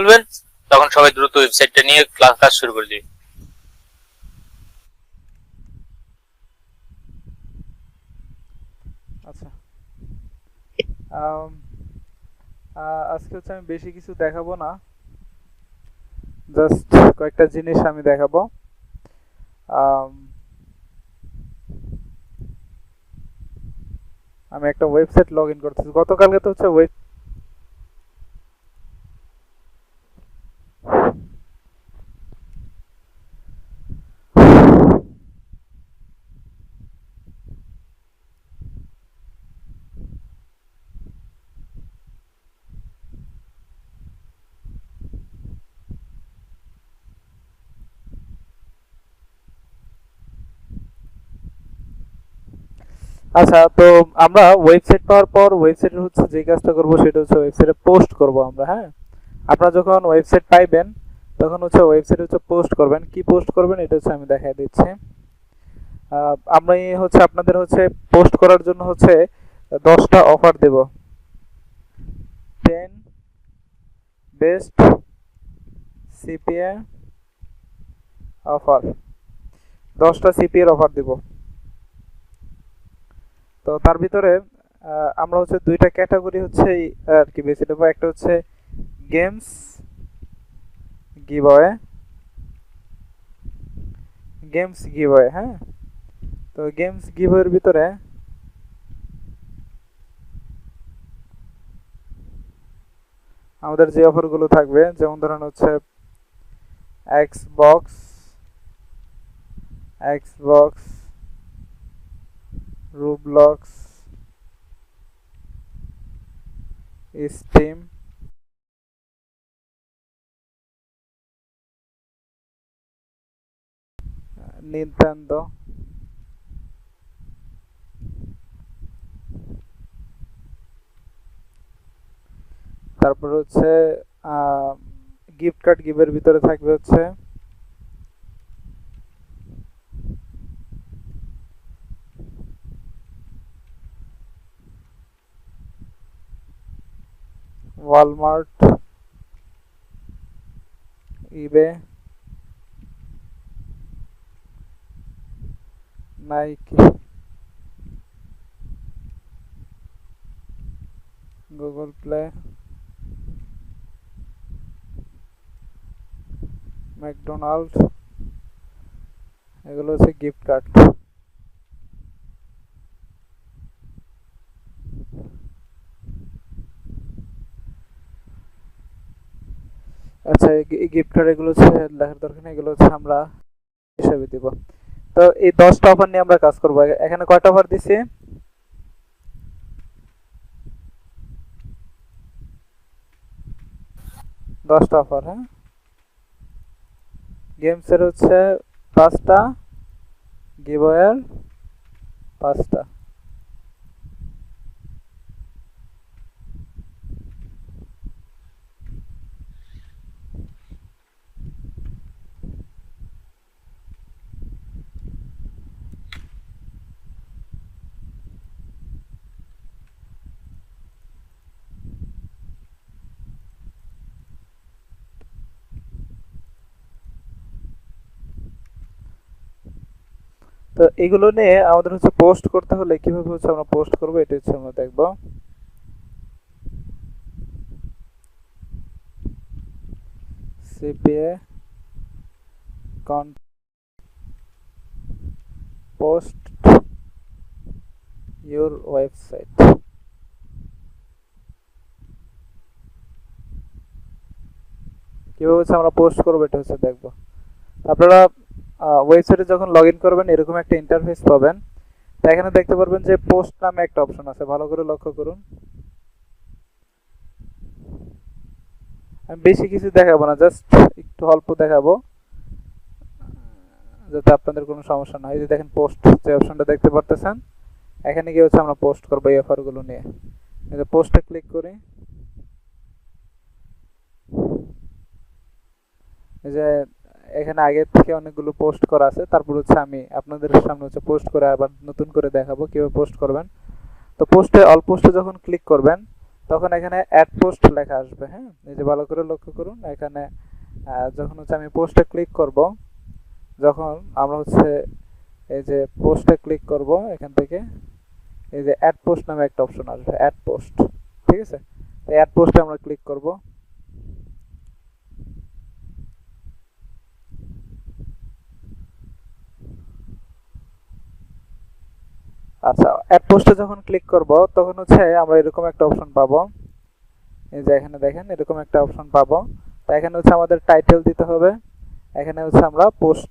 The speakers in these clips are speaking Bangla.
বলবেন, তখন সবাই দ্রুত ওয়েবসাইটটা নিয়ে কাজ শুরু করে দিবে। আচ্ছা, আজকে হচ্ছে আমি বেশি কিছু দেখাবো না, জাস্ট কয়েকটা জিনিস আমি দেখাবো। আম, আমি একটা ওয়েবসাইট লগ ইন করতেছি। গতকালকে তো হচ্ছে আচ্ছা, তো আমরা ওয়েবসাইট পাওয়ার পর ওয়েবসাইটের হচ্ছে যে কাজটা করব সেটা হচ্ছে ওয়েবসাইটে পোস্ট করব আমরা। হ্যাঁ, আপনারা যখন ওয়েবসাইট পাইবেন তখন হচ্ছে ওয়েবসাইটে হচ্ছে পোস্ট করবেন। কি পোস্ট করবেন এটা হচ্ছে আমি দেখাই দিচ্ছি। আমি হচ্ছে আপনাদের হচ্ছে পোস্ট করার জন্য হচ্ছে 10টা অফার দেব। 10 বেস্ট সিপিএ অফার, 10টা সিপিএর অফার দিব। তো তার ভিতরে আমরা হচ্ছে দুইটা ক্যাটাগরি হচ্ছে আর কি বেছে নেবো। একটা হচ্ছে গেমস গিভওয়ে, গেমস গিভওয়ে। হ্যাঁ, তো গেমস গিভওয়ের ভিতরে আমাদের যে অফারগুলো থাকবে, যেমন ধরেন হচ্ছে এক্সবক্স, এক্সবক্স, রুবলক্স, স্টিম, নিনটেন্ডো, তারপর হচ্ছে গিফট কার্ড গিভের ভিতরে থাকবে হচ্ছে ওয়ালমার্ট, ইবে, নাইকি, গুগল প্লে, ম্যাকডোনাল্ড, এগুলো হচ্ছে গিফট কার্ড। আচ্ছা, এই গিফট কার্ড এগুলো হচ্ছে লেখার দরকার নেই, এগুলো হচ্ছে আমরা হিসেবে দিব। তো এই 10টা অফার নিয়ে আমরা কাজ করবো। এখানে কয়টা অফার দিছি? 10টা অফার। হ্যাঁ, গেমসের হচ্ছে 5টা, গিভওয়ের 5টা। তো এগুলো নিয়ে আমাদের হচ্ছে পোস্ট করতে হলে কিভাবে হচ্ছে আমরা পোস্ট করবো এটা হচ্ছে আমরা দেখবো। সিপিএ কন পোস্ট ইউর ওয়েবসাইট, কিভাবে হচ্ছে আমরা পোস্ট করবো এটা হচ্ছে দেখবো। আপনারা ওয়েবসাইটে যখন লগ ইন করবেন এরকম একটা ইন্টারফেস পাবেন। তো এখানে দেখতে পারবেন যে পোস্ট নামে একটা অপশন আছে, ভালো করে লক্ষ্য করুন। আমি বেশি কিছু দেখাবো না, জাস্ট একটু অল্প দেখাবো যাতে আপনাদের কোনো সমস্যা না হয়। এই যে দেখেন পোস্ট যে অপশনটা দেখতে পারতেছেন, এখানে গিয়ে হচ্ছে আমরা পোস্ট করবো এই অফারগুলো নিয়ে। এই যে পোস্টে ক্লিক করি, এই যে এখানে আগে থেকে অনেকগুলো পোস্ট করা আছে। তারপর হচ্ছে আমি আপনাদের সামনে হচ্ছে পোস্ট করে আবার নতুন করে দেখাবো কিভাবে পোস্ট করবেন। তো পোস্টে অল পোস্টে যখন ক্লিক করবেন তখন এখানে অ্যাড পোস্ট লেখা আসবে। হ্যাঁ, এই যে ভালো করে লক্ষ্য করুন, এখানে যখন হচ্ছে আমি পোস্টে ক্লিক করব, যখন আমরা হচ্ছে এই যে পোস্টে ক্লিক করব, এখান থেকে এই যে অ্যাড পোস্ট নামে একটা অপশন আসবে, অ্যাড পোস্ট। ঠিক আছে, অ্যাড পোস্টে আমরা ক্লিক করব। আচ্ছা, অ্যাড পোস্টে যখন ক্লিক করব তখন হচ্ছে আমরা এরকম একটা অপশন পাবো। এই যে এখানে দেখেন এরকম একটা অপশন পাবো। তো এখানে হচ্ছে আমাদের টাইটেল দিতে হবে, এখানে হচ্ছে আমরা পোস্ট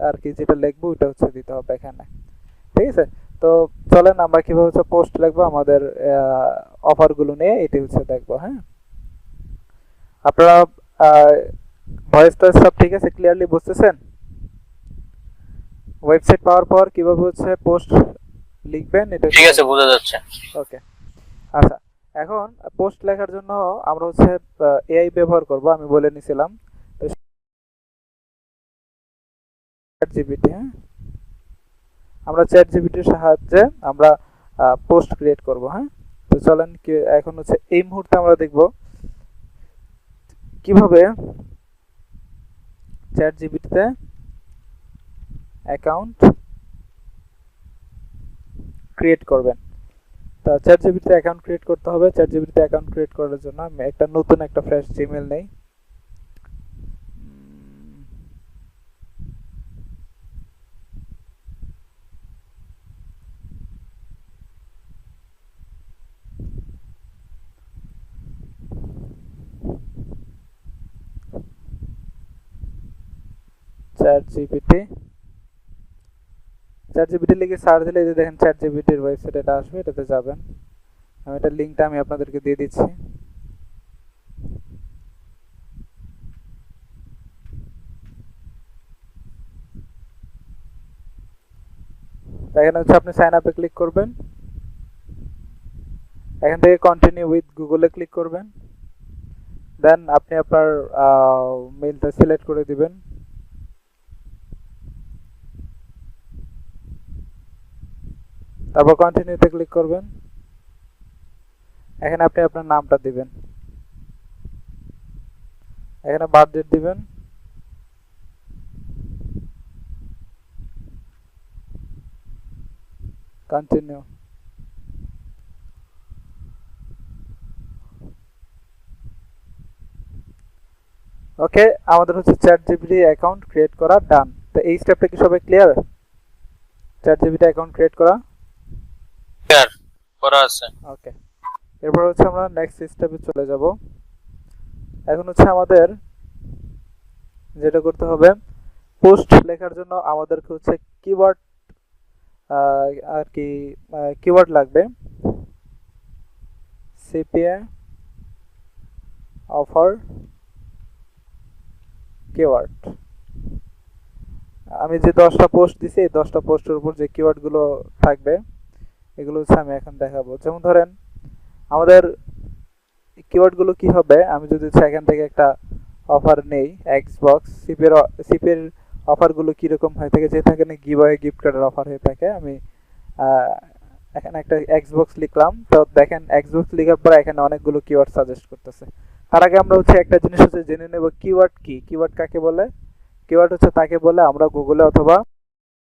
আর কি যেটা লিখবো ওটা হচ্ছে দিতে হবে এখানে। ঠিক আছে, তো চলেন আমরা কিভাবে হচ্ছে পোস্ট লিখবো আমাদের অফারগুলো নিয়ে এটি হচ্ছে দেখবো। হ্যাঁ, আপনারা ভয়েসটা সব ঠিক আছে, ক্লিয়ারলি বুঝতেছেন? ওয়েবসাইট পাওয়ার পর কিভাবে হচ্ছে পোস্ট লিখবেন এটা ঠিক আছে, বোঝা যাচ্ছে। ওকে। আচ্ছা, এখন পোস্ট লেখার জন্য আমরা হচ্ছে এআই ব্যবহার করব, আমি বলে নিছিলাম। তো চ্যাট জিপিটি, হ্যাঁ, আমরা চ্যাট জিপিটির সাহায্যে আমরা পোস্ট ক্রিয়েট করব। হ্যাঁ, তো চলেন কি এখন হচ্ছে এই মুহূর্তে আমরা দেখব কিভাবে চ্যাট জিপিটিতে অ্যাকাউন্ট ক্রিয়েট করবেন। তো চ্যাট জিপিটিতে অ্যাকাউন্ট ক্রিয়েট করতে হবে। চ্যাট জিপিটিতে অ্যাকাউন্ট ক্রিয়েট করার জন্য আমি একটা নতুন একটা ফ্রেশ জিমেইল নেই। চ্যাট জিপিটি লিখে সার্চ দিলে এই যে দেখেন চ্যাট জিপিটির ওয়েবসাইট এটা আসবে, এটাতে যাবেন। আমি এটার লিঙ্কটা আমি আপনাদেরকে দিয়ে দিচ্ছি। এখানে হচ্ছে আপনি সাইন আপে ক্লিক করবেন, এখান থেকে কন্টিনিউ উইথ গুগলে ক্লিক করবেন, দেন আপনি আপনার মেইলটা সিলেক্ট করে দিবেন। তারপর কন্টিনিউতে ক্লিক করবেন, এখানে আপনি আপনার নামটা দিবেন, এখানে বার্থ ডেট দিবেন, কন্টিনিউ। ওকে, আমাদের হচ্ছে চ্যাট জিপিটি অ্যাকাউন্ট ক্রিয়েট করা ডান। তো এই স্টেপটা কি সবাই clear? Chat GPT account create করা ক্লিয়ার করা আছে। ওকে, এরপর হচ্ছে আমরা নেক্সট স্টেপে চলে যাব। এখন হচ্ছে আমাদের যেটা করতে হবে, পোস্ট লেখার জন্য আমাদেরকে হচ্ছে কিওয়ার্ড আর কি কিওয়ার্ড লাগবে। সিপিএ অফার কিওয়ার্ড, আমি যে 10টা পোস্ট দিছি এই 10টা পোস্টের উপর যে কিওয়ার্ডগুলো থাকবে এগুলো হচ্ছে আমি এখন দেখাবো। যেমন ধরেন আমাদের কিওয়ার্ডগুলো কি হবে, আমি যদি এখান থেকে একটা অফার নেই এক্সবক্স সিপির অফারগুলো কীরকম হয়ে থাকে, যে থাকে না গিভঅ্যাওয়ে গিফট কার্ডের অফার হয়ে থাকে, আমি এখানে একটা এক্সবক্স লিখলাম। তো দেখেন এক্সবক্স লেখার পর এখানে অনেকগুলো কিওয়ার্ড সাজেস্ট করতেছে। তার আগে আমরা হচ্ছে একটা জিনিস হচ্ছে জেনে নেব কিওয়ার্ড কি। কিওয়ার্ড কাকে বলে? কিওয়ার্ড হচ্ছে তাকে বলে আমরা গুগলে অথবা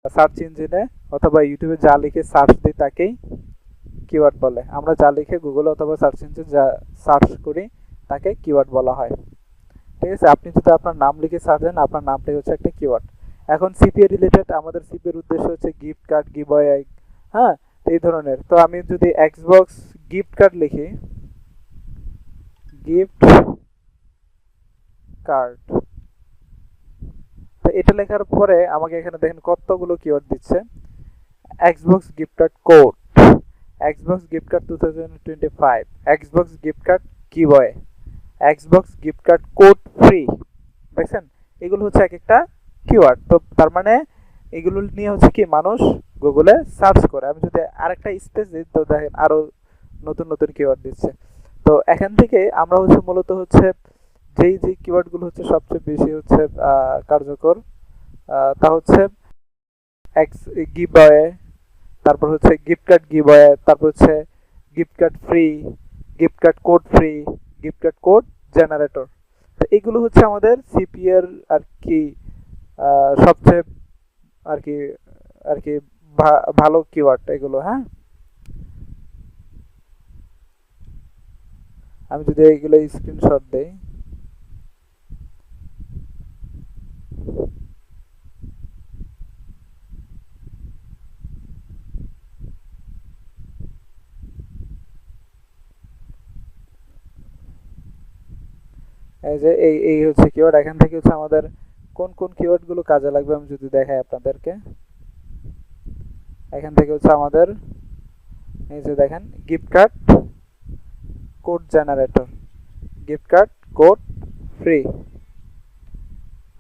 সার্চ ইঞ্জিনে অথবা ইউটিউবে যা লিখে সার্চ দিই তাকেই কিওয়ার্ড বলে। আমরা যা লিখে গুগলে অথবা সার্চ ইঞ্জিনে যা সার্চ করি তাকে কিওয়ার্ড বলা হয়। ঠিক আছে, আপনি যদি আপনার নাম লিখে সার্চ দেন আপনার নামটাই হচ্ছে একটা কিওয়ার্ড। এখন সিপিএ রিলেটেড আমাদের সিপিএর উদ্দেশ্য হচ্ছে গিফট কার্ড গিভঅ্যাওয়ে, হ্যাঁ, এই ধরনের। তো আমি যদি এক্সবক্স গিফট কার্ড লিখি, গিফট কার্ড, তো এটা লেখার পরে আমাকে এখানে দেখেন কতগুলো কিওয়ার্ড দিচ্ছে। Xbox gift card code, Xbox gift card 2025, Xbox gift card giveaway, Xbox gift card code free. দেখছেন এগুলো হচ্ছে এক একটা কিওয়ার্ড। তো তার মানে এগুলো নিয়ে হচ্ছে কি মানুষ গুগলে সার্চ করে। আমি যদি আরেকটা স্পেস দিই তো দেখেন আরো নতুন নতুন কিওয়ার্ড দিচ্ছে। তো এখান থেকে আমরা হচ্ছে মূলত হচ্ছে যেই যে কিওয়ার্ডগুলো হচ্ছে সবচেয়ে বেশি হচ্ছে কার্যকর, তা হচ্ছে গিভঅ্যাওয়ে, তারপর হচ্ছে গিফট কার্ড গিভঅ্যাওয়ে, তারপর হচ্ছে gift card free, gift card code free, gift card code generator. তো এগুলো হচ্ছে আমাদের সিপি এর আর কি সবচেয়ে আর কি আর কি ভালো কিওয়ার্ড এগুলো। হ্যাঁ, আমি যদি এইগুলো স্ক্রিনশট দেই, এই যে এই হচ্ছে কিওয়ার্ড। এখান থেকে হচ্ছে আমাদের কোন কোন কিওয়ার্ড গুলো কাজে লাগবে আমি যদি দেখাই আপনাদেরকে। এখান থেকে হচ্ছে আমাদের এই যে দেখেন gift card code generator, gift card code free,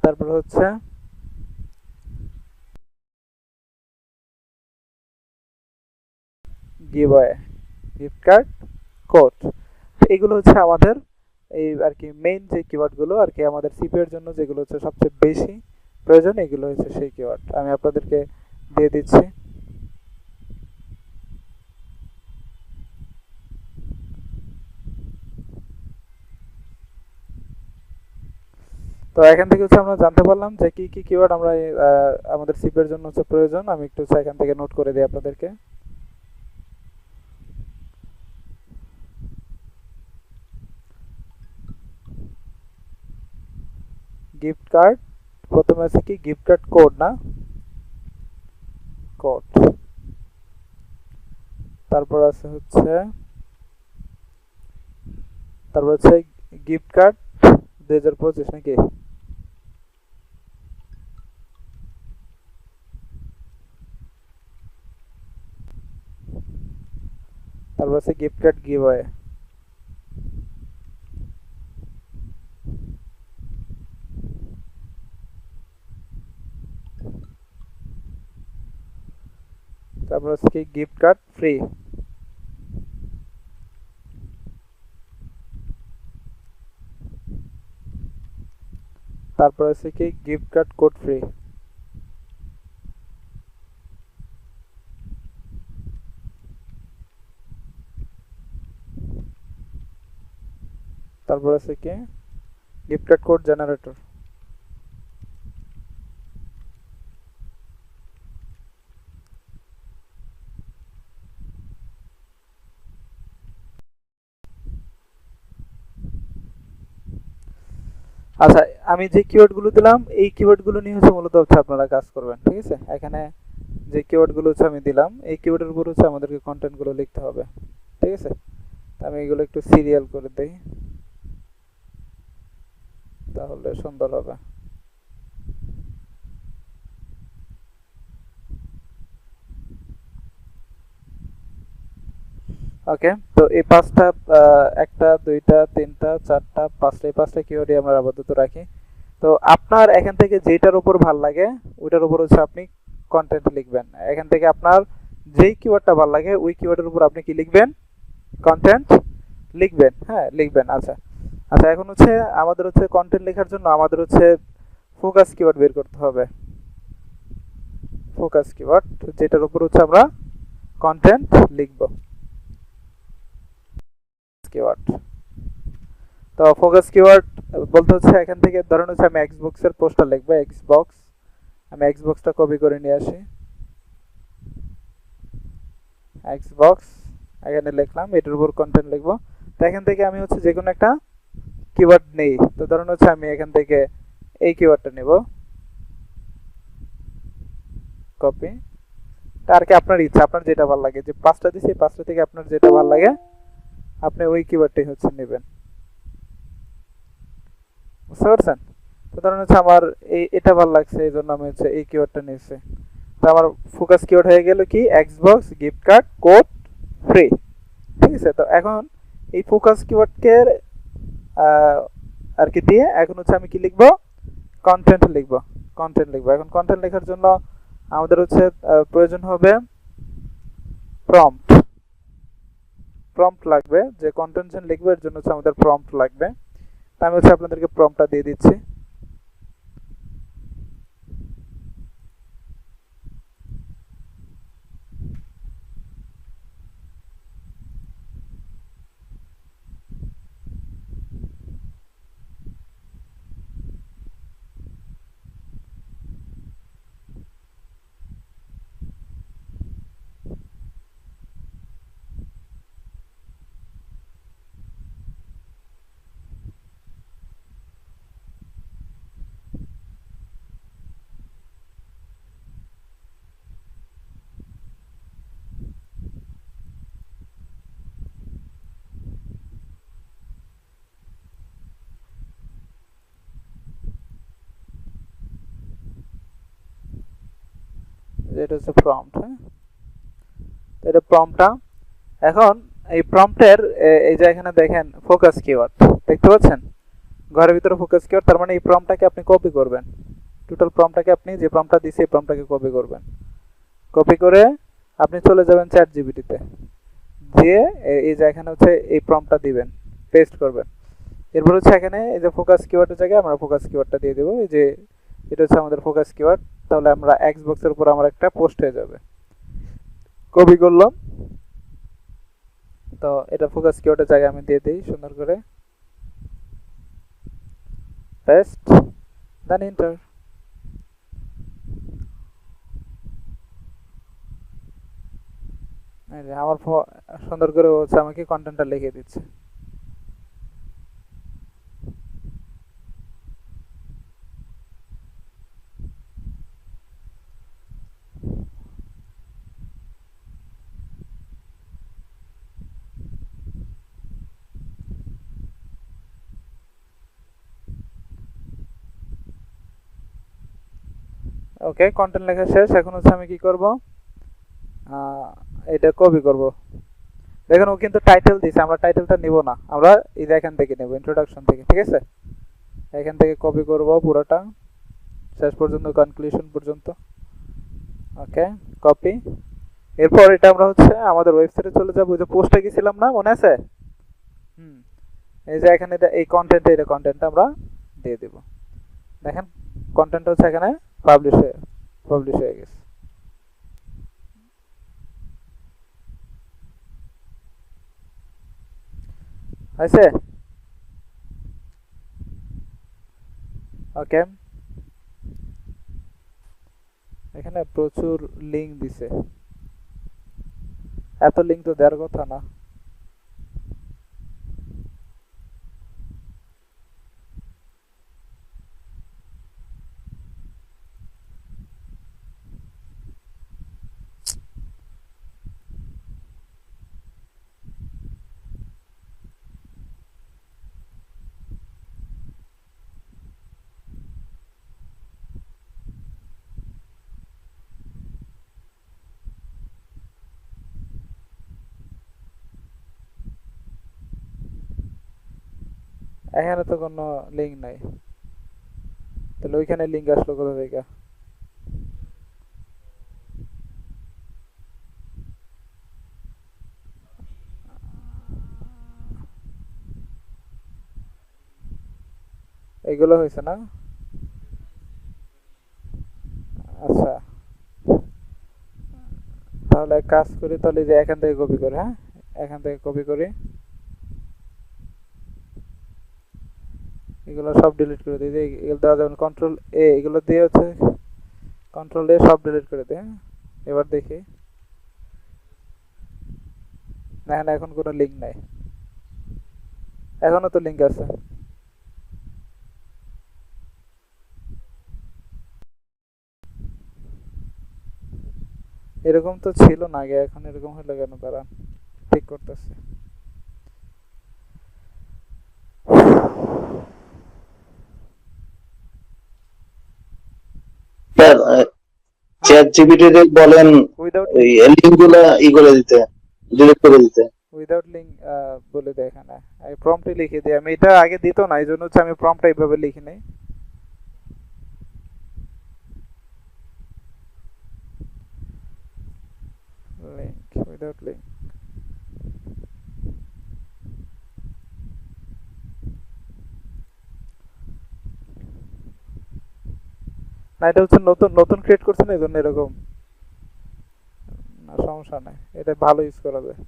তারপর হচ্ছে গিভওয়ে, গিফট কার্ড কোড। এগুলো হচ্ছে আমাদের এই আর কি মেইন যে কিওয়ার্ড গুলো আর কি আমাদের সিপি এর জন্য যেগুলো হচ্ছে সবচেয়ে বেশি প্রয়োজন, এগুলো হচ্ছে সেই কিওয়ার্ড। আমি আপনাদেরকে দিয়ে দিচ্ছি। তো এখান থেকে হচ্ছে আমরা জানতে পারলাম যে কি কি কিওয়ার্ড আমরা আমাদের সিপি এর জন্য হচ্ছে প্রয়োজন। আমি একটু হচ্ছে এখান থেকে নোট করে দিই আপনাদেরকে। গিফট কার্ড, প্রথমে আছে কি গিফট কার্ড কোড, না কোড, তারপর আছে হচ্ছে গিফট কার্ড 2025 নাকি, তারপর আছে গিফট কার্ড গিভওয়ে, তারপর আছে কি গিফট কার্ড ফ্রি, তারপর আছে কি গিফট কার্ড কোড ফ্রি, তারপর আছে কি গিফট কার্ড কোড জেনারেটর। আচ্ছা, আমি যে কিওয়ার্ড গুলো দিলাম এই কিওয়ার্ড গুলো নিয়ে হচ্ছে মূলত হচ্ছে আপনারা কাজ করবেন। ঠিক আছে, এখানে যে কিওয়ার্ড গুলো হচ্ছে আমি দিলাম এই কিওয়ার্ডের উপর হচ্ছে আমাদেরকে কন্টেন্ট গুলো লিখতে হবে। ঠিক আছে, আমি এগুলো একটু সিরিয়াল করে দেই, তাহলে সুন্দর হবে। ওকে, তো এই পাঁচটা একটা দুইটা তিনটা চারটা পাঁচটা, এই পাঁচটা কিওয়ার্ডই আমরা আপাতত রাখি। তো আপনার এখান থেকে যেটার উপর ভাল লাগে ওইটার উপর হচ্ছে আপনি কন্টেন্ট লিখবেন। এখান থেকে আপনার যেই কিওয়ার্ডটা ভাল লাগে ওই কিওয়ার্ডের উপর আপনি কি লিখবেন, কন্টেন্ট লিখবেন। হ্যাঁ, লিখবেন। আচ্ছা আচ্ছা, এখন হচ্ছে আমাদের হচ্ছে কন্টেন্ট লেখার জন্য আমাদের হচ্ছে ফোকাস কিওয়ার্ড বের করতে হবে। ফোকাস কিওয়ার্ড যেটার উপর হচ্ছে আমরা কন্টেন্ট লিখব, কিওয়ার্ড। তো ফোকাস কিওয়ার্ড বলতে হচ্ছে এখান থেকে ধরুন হচ্ছে আমি এক্সবক্স এর পোস্টার লিখবো, এক্সবক্স। আমি এক্সবক্সটা কপি করে নিয়ে আসি, এক্সবক্স এখানে লিখলাম, এটার উপর কন্টেন্ট লিখবো। তো এখান থেকে আমি হচ্ছে যে কোনো একটা কিওয়ার্ড নেই। তো ধরুন হচ্ছে আমি এখান থেকে এই কিওয়ার্ডটা নেব, কপি। আর কি আপনার ইচ্ছা, আপনার যেটা ভালো লাগে, যে পাঁচটা দিছি এই পাঁচটা থেকে আপনার যেটা ভালো লাগে আপনি ওই কিওয়ার্ডটাই হচ্ছে নেবেন। বুঝতে পারছেন? তো ধরুন হচ্ছে আমার এটা ভালো লাগছে এই জন্য আমি হচ্ছে এই কিওয়ার্ডটা নিয়েছি। তো আমার ফোকাস কিওয়ার্ড হয়ে গেল কি Xbox gift card code free. ঠিক আছে, তো এখন এই ফোকাস কিওয়ার্ডকে আর কি দিয়ে এখন হচ্ছে আমি কি লিখবো, কন্টেন্ট লিখবো। কন্টেন্ট লিখবো। এখন কন্টেন্ট লেখার জন্য আমাদের হচ্ছে প্রয়োজন হবে প্রম্পট। প্রম্পট লাগবে, যে কন্টেন্ট লিখবো এর জন্য হচ্ছে আমাদের প্রম্পট লাগবে। তো আমি হচ্ছে আপনাদেরকে প্রম্পটটা দিয়ে দিচ্ছি। এটা হচ্ছে প্রম্পট। হ্যাঁ, এটা প্রম্পটটা। এখন এই প্রম্পটের এই যে এখানে দেখেন ফোকাস কিওয়ার্ড দেখতে পাচ্ছেন, ঘরের ভিতরে ফোকাস কিওয়ার্ড, তার মানে এই প্রম্পটটাকে আপনি কপি করবেন। টোটাল প্রম্পটটাকে আপনি যে প্রম্পটটা দিয়েছে এই প্রম্পটটাকে কপি করবেন। কপি করে আপনি চলে যাবেন চ্যাট জিপিটিতে, দিয়ে এই যে এখানে হচ্ছে এই প্রম্পটটা দিবেন, পেস্ট করবেন। এরপর হচ্ছে এখানে এই যে ফোকাস কিওয়ার্ডের জায়গায় আমরা ফোকাস কিওয়ার্ডটা দিয়ে দেবো। এই যে এটা হচ্ছে আমাদের ফোকাস কিওয়ার্ড, তাহলে আমরা এক্স বক্সের উপর আমার একটা পোস্ট হয়ে যাবে। কপি করলাম, তো এটা ফোকাস কিওয়ার্ডের জায়গায় আমি দিয়ে দিই সুন্দর করে, পেস্ট, দেন এন্টার। আমার সুন্দর করে হচ্ছে আমাকে কন্টেন্টটা লিখে দিচ্ছে। ওকে, কন্টেন্ট লেখা শেষ। এখন হচ্ছে আমি কি করব, এটা কপি করব। দেখেন ও কিন্তু টাইটেল দিছে, আমরা টাইটেলটা নিব না, আমরা এই যে এখান থেকে নেব, ইন্ট্রোডাকশন থেকে। ঠিক আছে, এখান থেকে কপি করব পুরোটা শেষ পর্যন্ত, কনক্লুশন পর্যন্ত। ওকে, কপি। এরপর এটা আমরা হচ্ছে আমাদের ওয়েবসাইটে চলে যাব। ওই যে পোস্টে গেছিলাম না, মনে আছে? হুম, এই যে এখানে এই কন্টেন্ট, এটা কন্টেন্টটা আমরা দিয়ে দেব। দেখেন কন্টেন্ট হচ্ছে এখানে পাবলিশ হয়ে গেছে। হয়েছে? ওকে, এখানে প্রচুর লিঙ্ক দিছে, এত লিঙ্ক তো দেওয়ার কথা না। এখানে তো কোনো লিঙ্ক নাই, তাহলে ওইখানে লিঙ্ক আসলো কোথা থেকে? এইগুলো হয়েছে না? আচ্ছা, তাহলে এক কাজ করি, তাহলে যে এখান থেকে কপি করি। হ্যাঁ, এখান থেকে কপি করি, এগুলো সব ডিলিট করে দিই। এগুলো দেওয়া যাবে কন্ট্রোল এ, এগুলো দিয়ে হচ্ছে কন্ট্রোল এ সব ডিলিট করে দিই। হ্যাঁ, এবার দেখি, না না, এখন কোনো লিঙ্ক নাই, এখনো তো লিঙ্ক আছে। এরকম তো ছিল না আগে, এখন এরকম হলো কেন? তারা ঠিক করতেছে। স্যার চ্যাট জিপিটি বলেন উইদাউট ওই লিঙ্ক, লিঙ্ক গুলা করে দিতে, ডিলিট করে দিতে। উইদাউট লিঙ্ক বলে দেয় এখানে। আমি প্রম্পটে লিখে দিই, আমি এটা আগে দিত না, এই জন্য হচ্ছে আমি প্রম্পটটা এইভাবে লিখি নাই। Link, without link. না, এটা হচ্ছে নতুন নতুন ক্রিয়েট করছে না, এই জন্য এরকম। না, সমস্যা নাই, এটা ভালো ইউজ করা যায়।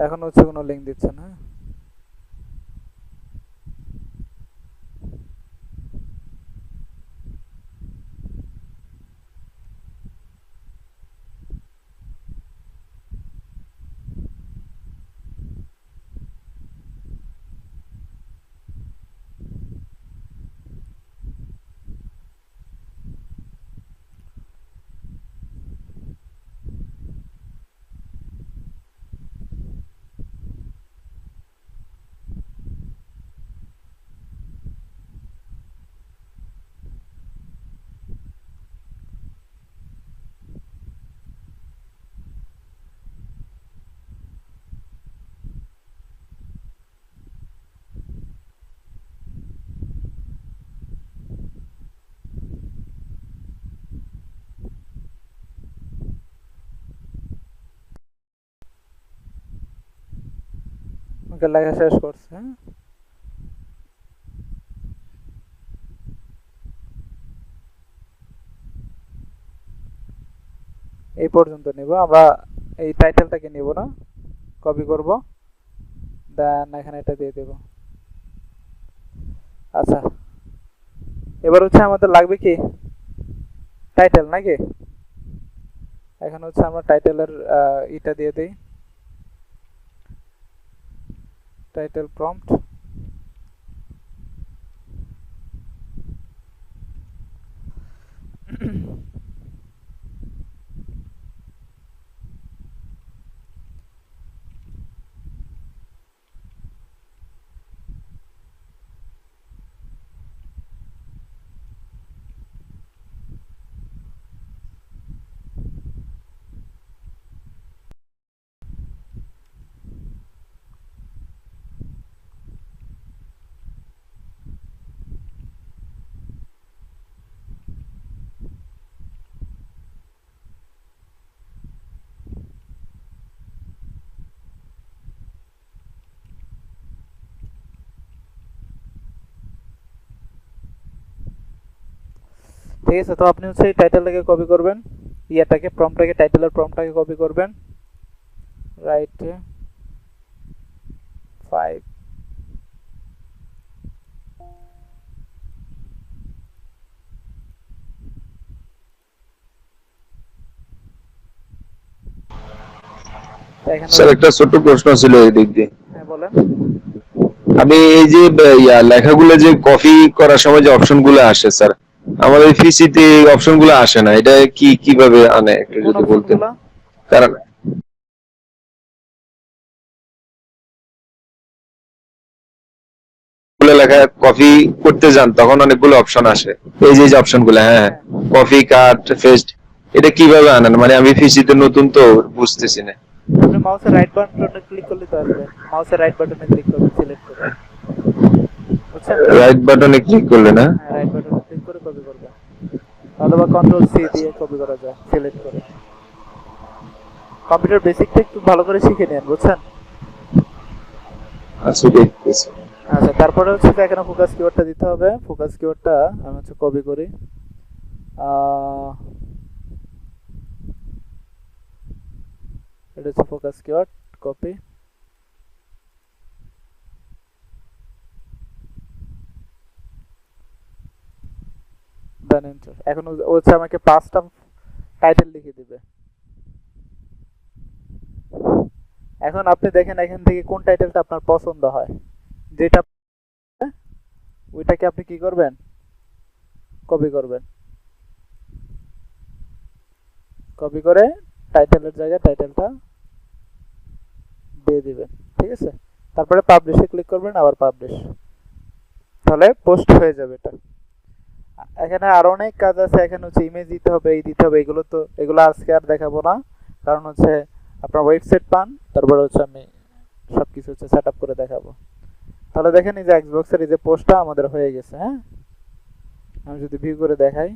এখন হচ্ছে কোনো লিঙ্ক দিচ্ছে না। আমাকে লেখা শেষ করছে, হ্যাঁ? এই পর্যন্ত নিব আমরা, এই টাইটেলটাকে নিব না, কপি করব, দেন এখানে এটা দিয়ে দেব। আচ্ছা, এবার হচ্ছে আমাদের লাগবে কি টাইটেল নাকি? এখন হচ্ছে আমরা টাইটেলের এটা দিয়ে দিই, টাইটেল প্রম্পট। ঠিক আছে, তো আপনি হচ্ছে এই টাইটেলটাকে কপি করবেন, ইয়াটাকে প্রম্পটটাকে, টাইটেলের প্রম্পটটাকে কপি করবেন, রাইট 5, এখানে স্যার একটা ছোট প্রশ্ন ছিল এই দিক দিয়ে। হ্যাঁ বলেন। আমি এই যে লেখাগুলো যে কপি করার সময় যে অপশন গুলো আসে স্যার, আমাদের পিসিতে এই অপশন গুলো আসে না, এটা কিভাবে আনে একটু কোন যদি বলতেন। অপশনগুলো? কারণ লেখা কপি করতে যান তখন অনেকগুলো অপশন আসে, এই যে অপশন গুলো, হ্যাঁ হ্যাঁ, কপি কাট পেস্ট, এটা কিভাবে আনেন? মানে আমি পিসিতে নতুন তো বুঝতেছি না। আপনি মাউসের রাইট বাটনে ক্লিক করলে তো আসবে, মাউসের রাইট বাটনে ক্লিক করবেন, সিলেক্ট করে, বুঝছেন? রাইট বাটনে ক্লিক করলে না? হ্যাঁ, রাইট বাটনে ক্লিক করে কপি করবেন, অথবা কন্ট্রোল সি দিয়ে কপি করা যায়, সিলেক্ট করে। কম্পিউটার বেসিকটা একটু ভালো করে শিখে নেন, বুঝছেন? আচ্ছা দেখতেছি। আচ্ছা, তারপরে হচ্ছে যে এখানে ফোকাস কিওয়ার্ডটা দিতে হবে। ফোকাস কিওয়ার্ডটা আমি হচ্ছে কপি করি, এটা হচ্ছে focus keyword, copy, then enter. এখন হচ্ছে আমাকে 5টা টাইটেল লিখে দিবে। এখন আপনি দেখেন এখান থেকে কোন টাইটেলটা আপনার পছন্দ হয়, যেটা ওইটাকে আপনি কি করবেন, কপি করবেন, কপি করে টাইটেলের জায়গায় টাইটেলটা দিয়ে দিবেন, ঠিক আছে? তারপরে পাবলিশে ক্লিক করবেন, আবার পাবলিশ, তাহলে পোস্ট হয়ে যাবে এটা। এখানে আরো অনেক কাজ আছে, এখানে হচ্ছে ইমেজ দিতে হবে, এই দিতে হবে, এগুলো আজকে আর দেখাবো না, কারণ হচ্ছে আপনার ওয়েবসাইট পান, তারপরে হচ্ছে আমি সবকিছু হচ্ছে সেট আপ করে দেখাবো। তাহলে দেখেন এই যে এক্সবক্সের এই যে পোস্টটা আমাদের হয়ে গেছে, হ্যাঁ? আমি যদি ভিউ করে দেখাই,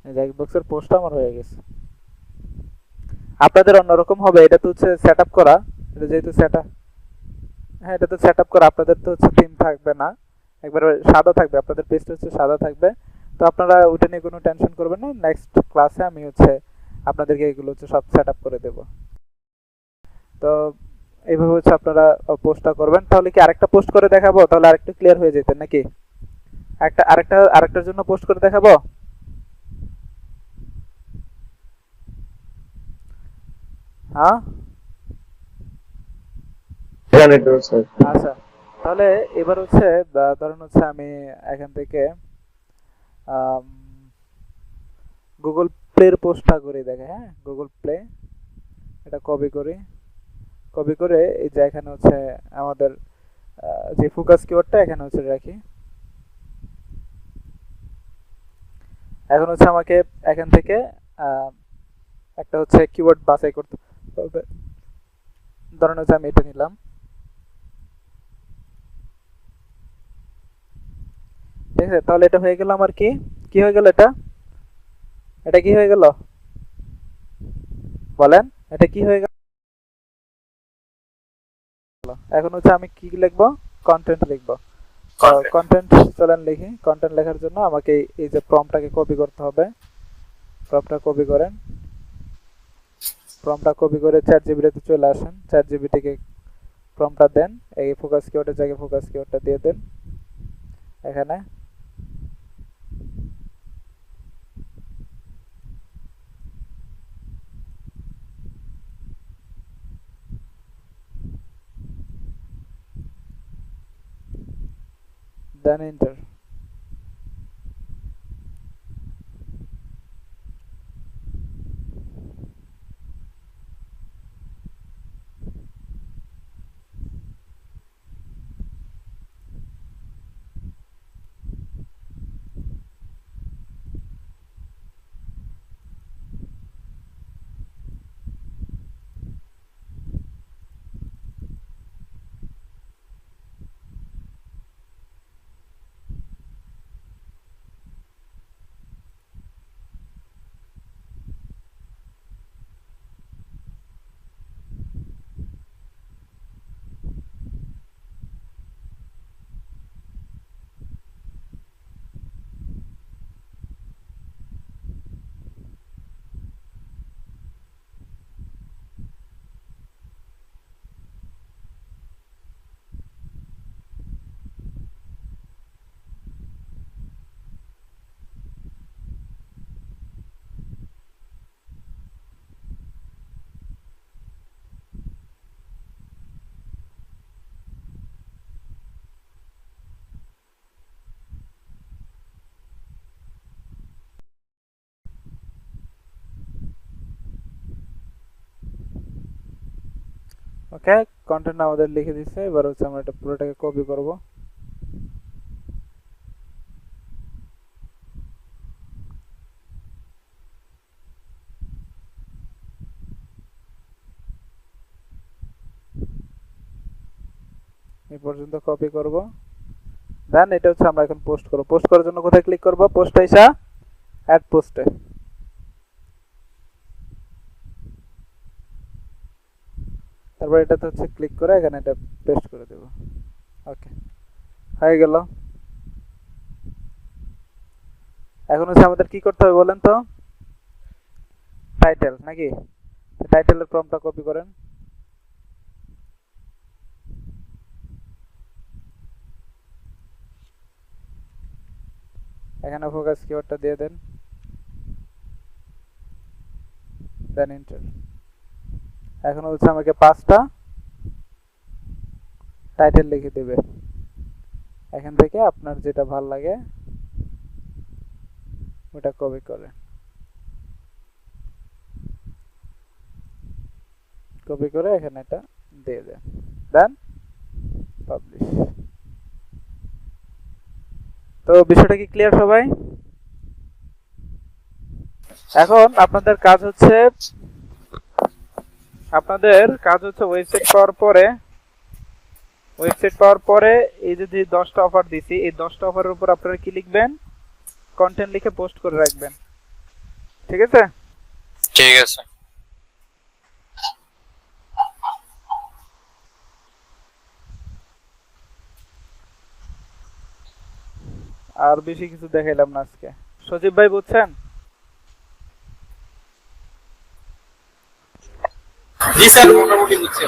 এই যে এক্সবক্সের পোস্টটা আমার হয়ে গেছে। আপনাদের অন্যরকম হবে, এটা তো হচ্ছে সেট আপ করা, এটা যেহেতু সেট আপ, হ্যাঁ এটা তো সেট আপ করা, আপনাদের তো হচ্ছে থিম থাকবে না, একবার সাদা থাকবে, আপনাদের পেজটা হচ্ছে সাদা থাকবে। তো আপনারা ওটা নিয়ে কোনো টেনশন করবেন না, নেক্সট ক্লাসে আমি হচ্ছে আপনাদেরকে এগুলো হচ্ছে সব সেট আপ করে দেব। তো এইভাবে হচ্ছে আপনারা পোস্টটা করবেন। তাহলে কি আরেকটা পোস্ট করে দেখাবো, তাহলে আরেকটু ক্লিয়ার হয়ে যেতেন নাকি? আরেকটার জন্য পোস্ট করে দেখাবো। হ্যাঁ আচ্ছা, তাহলে এবার হচ্ছে ধরুন হচ্ছে আমি এখান থেকে গুগল প্লের পোস্টটা করে দেখে, হ্যাঁ গুগল প্লে, এটা কপি করি, কপি করে এই যে এখানে হচ্ছে আমাদের যে ফোকাস কিওয়ার্ডটা এখানে হচ্ছে রাখি। এখন হচ্ছে আমাকে এখান থেকে একটা হচ্ছে কিওয়ার্ড বাছাই করতে হবে, ধরুন হচ্ছে আমি এটা নিলাম, ঠিক আছে? তাহলে এটা হয়ে গেল আমার কি কি হয়ে গেল, এটা এটা কি হয়ে গেল, বলেন এটা কি হয়ে গেল? এখন হচ্ছে আমি কি লিখবো? কন্টেন্ট লিখবো। Content. কন্টেন্ট চলেন লিখি। কন্টেন্ট লেখার জন্য আমাকে এই যে প্রম্পটটাকে কপি করতে হবে। প্রম্পটটা কপি করেন। প্রম্পটটা কপি করে চ্যাট জিপিটিতে চলে আসেন। চ্যাট জিপিটিকে প্রম্পটটা দেন, এই ফোকাস কিওয়ার্ডের জায়গায় ফোকাস কিওয়ার্ডটা দিয়ে দেন এখানে। দেন এন্টার। ওকে, কন্টেন্ট আমাদের লিখে দিচ্ছে। এবার হচ্ছে আমরা এটা পুরোটাকে কপি করব। এই পর্যন্ত কপি করব। দেন এটা হচ্ছে আমরা এখন পোস্ট করব। পোস্ট করার জন্য কোথায় ক্লিক করব? পোস্ট আইসা অ্যাড পোস্টে। তারপর এটাতে হচ্ছে ক্লিক করে এখানে এটা পেস্ট করে দেব। ওকে, হয়ে গেল। এখন হচ্ছে আমাদের কি করতে হবে বলেন তো? টাইটেল নাকি? টাইটেলের প্রম্পটটা কপি করেন। এখানে ফোকাস কিওয়ার্ডটা দিয়ে দেন। দেন এন্টার। এখন হচ্ছে আমাকে 5টা টাইটেল লিখে দেবে। এখান থেকে আপনার যেটা ভালো লাগে ওটা কপি করে এখানে এটা দিয়ে দেন। দেন পাবলিশ। তো বিষয়টা কি ক্লিয়ার সবাই? এখন আপনাদের কাজ হচ্ছে ওয়েবসাইট পাওয়ার পরে এই যে 10টা অফার দিছি, এই 10টা অফারের উপর আপনারা কি লিখবেন? কন্টেন্ট লিখে পোস্ট করে রাখবেন। ঠিক আছে? ঠিক আছে। আর বেশি কিছু দেখাইলাম না আজকে। সজীব ভাই বুঝছেন? জি স্যার, মোটামুটি বুঝছি।